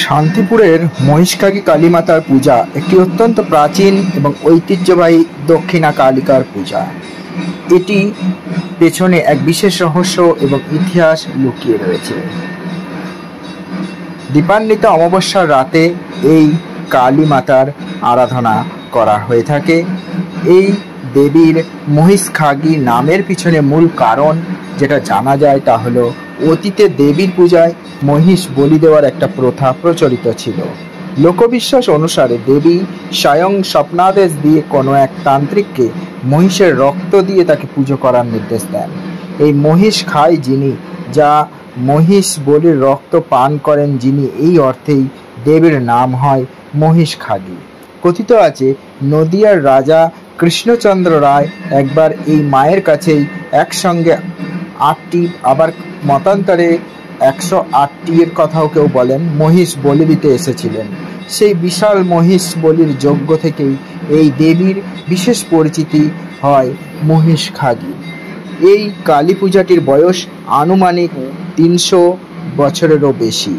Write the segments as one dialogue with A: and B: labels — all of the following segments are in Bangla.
A: শান্তিপুরের মহিষকাগী কালীমাতার পূজা একটি অত্যন্ত প্রাচীন এবং ঐতিহ্যবাহী দক্ষিণা কালিকার পূজা। এটি পেছনে এক বিশেষ রহস্য এবং ইতিহাস লুকিয়ে রয়েছে। দীপান্বিত অমাবস্যার রাতে এই কালী মাতার আরাধনা করা হয়ে থাকে। এই দেবীর মহিষকাগী নামের পিছনে মূল কারণ যেটা জানা যায় তা হলো অতীতে দেবীর পূজায় মহিষ বলি দেওয়ার একটা প্রথা প্রচলিত ছিল। লোকবিশ্বাস অনুসারে দেবী স্বয়ং স্বপ্নাদেশ দিয়ে কোনো এক তান্ত্রিককে মহিষের রক্ত দিয়ে তাকে পুজো করার নির্দেশ দেন। এই মহিষ খায় যিনি, যা মহিষ বলির রক্ত পান করেন যিনি, এই অর্থেই দেবীর নাম হয় মহিষকাগী। কথিত আছে নদিয়ার রাজা কৃষ্ণচন্দ্র রায় একবার এই মায়ের কাছেই একসঙ্গে ৮টি, আবার মতান্তরে ১০৮টি এর কথাও কেউ বলেন, মহিষ বলি দিতে এসেছিলেন। সেই বিশাল মহিষ বলির যজ্ঞ থেকেই এই দেবীর বিশেষ পরিচিতি হয় মহিষকাগী। এই কালী পূজাটির বয়স আনুমানিক ৩০০ বছরেরও বেশি।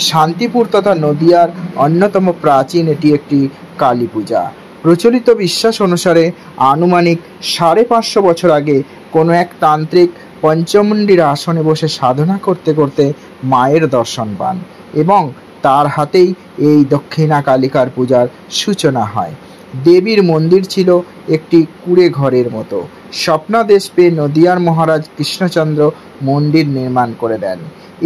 A: শান্তিপুর তথা নদিয়ার অন্যতম প্রাচীন এটি একটি কালী পূজা। প্রচলিত বিশ্বাস অনুসারে আনুমানিক ৫৫০ বছর আগে কোনো এক তান্ত্রিক পঞ্চমুণ্ডির আসনে বসে সাধনা করতে করতে মায়ের দর্শন পান এবং তার হাতেই এই দক্ষিণা কালিকার পূজার সূচনা হয়। দেবীর মন্দির ছিল একটি কুঁড়ে ঘরের মতো। স্বপ্নাদেশ পেয়ে নদিয়ার মহারাজ কৃষ্ণচন্দ্র মন্দির নির্মাণ করে দেন।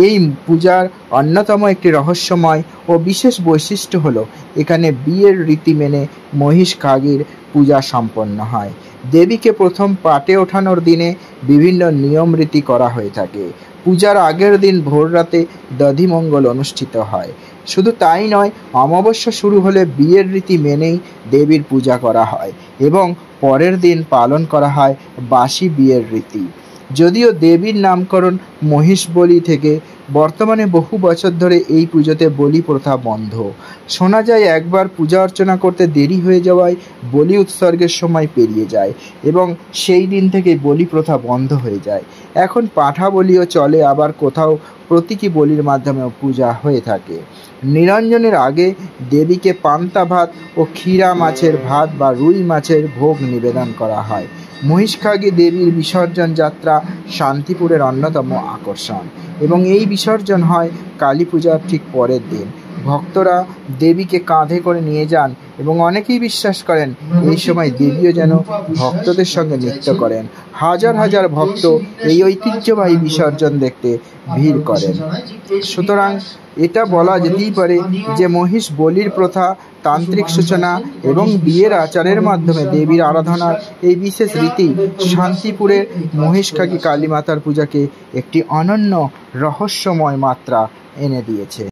A: এই পূজার অন্যতম একটি রহস্যময় ও বিশেষ বৈশিষ্ট্য হলো এখানে বিয়ের রীতি মেনে মহিষকাগীর পূজা সম্পন্ন হয়। দেবীকে প্রথম পাটে ওঠানোর দিনে বিভিন্ন নিয়ম রীতি করা হয়ে থাকে। পূজার আগের দিন ভোররাতে দধিমঙ্গল অনুষ্ঠিত হয়। শুধু তাই নয়, অমাবস্যা শুরু হলে বিয়ের রীতি মেনেই দেবীর পূজা করা হয় এবং পরের দিন পালন করা হয় বাসি বিয়ের রীতি। যদিও দেবীর নামকরণ মহিষ বলি থেকে, বর্তমানে বহু বছর ধরে এই পুজোতে বলি প্রথা বন্ধ। শোনা যায় একবার পূজা অর্চনা করতে দেরি হয়ে যাওয়ায় বলি উৎসর্গের সময় পেরিয়ে যায় এবং সেই দিন থেকে বলি প্রথা বন্ধ হয়ে যায়। এখন পাঁঠা বলিও চলে, আবার কোথাও প্রতীকী বলির মাধ্যমেও পূজা হয়ে থাকে। নিরঞ্জনের আগে দেবীকে পান্তা ভাত ও ক্ষীরা মাছের ভাত বা রুই মাছের ভোগ নিবেদন করা হয়। মহিষকাগী দেবীর বিসর্জন যাত্রা শান্তিপুরের অন্যতম আকর্ষণ এবং এই বিসর্জন হয় কালী পূজার ঠিক পরের দিন। ভক্তরা দেবীকে কাঁধে করে নিয়ে যান এবং অনেকেই বিশ্বাস করেন এই সময় দেবীও যেন ভক্তদের সঙ্গে নৃত্য করেন। হাজার হাজার ভক্ত এই ঐতিহ্যবাহী বিসর্জন দেখতে ভিড় করেন। সুতরাং এটা বলা যেতেই পারে যে মহিষ বলির প্রথা, তান্ত্রিক সূচনা এবং বিয়ের আচারের মাধ্যমে দেবীর আরাধনার এই বিশেষ রীতি শান্তিপুরের মহিষকাগী কালী মাতার পূজাকে একটি অনন্য রহস্যময় মাত্রা এনে দিয়েছে।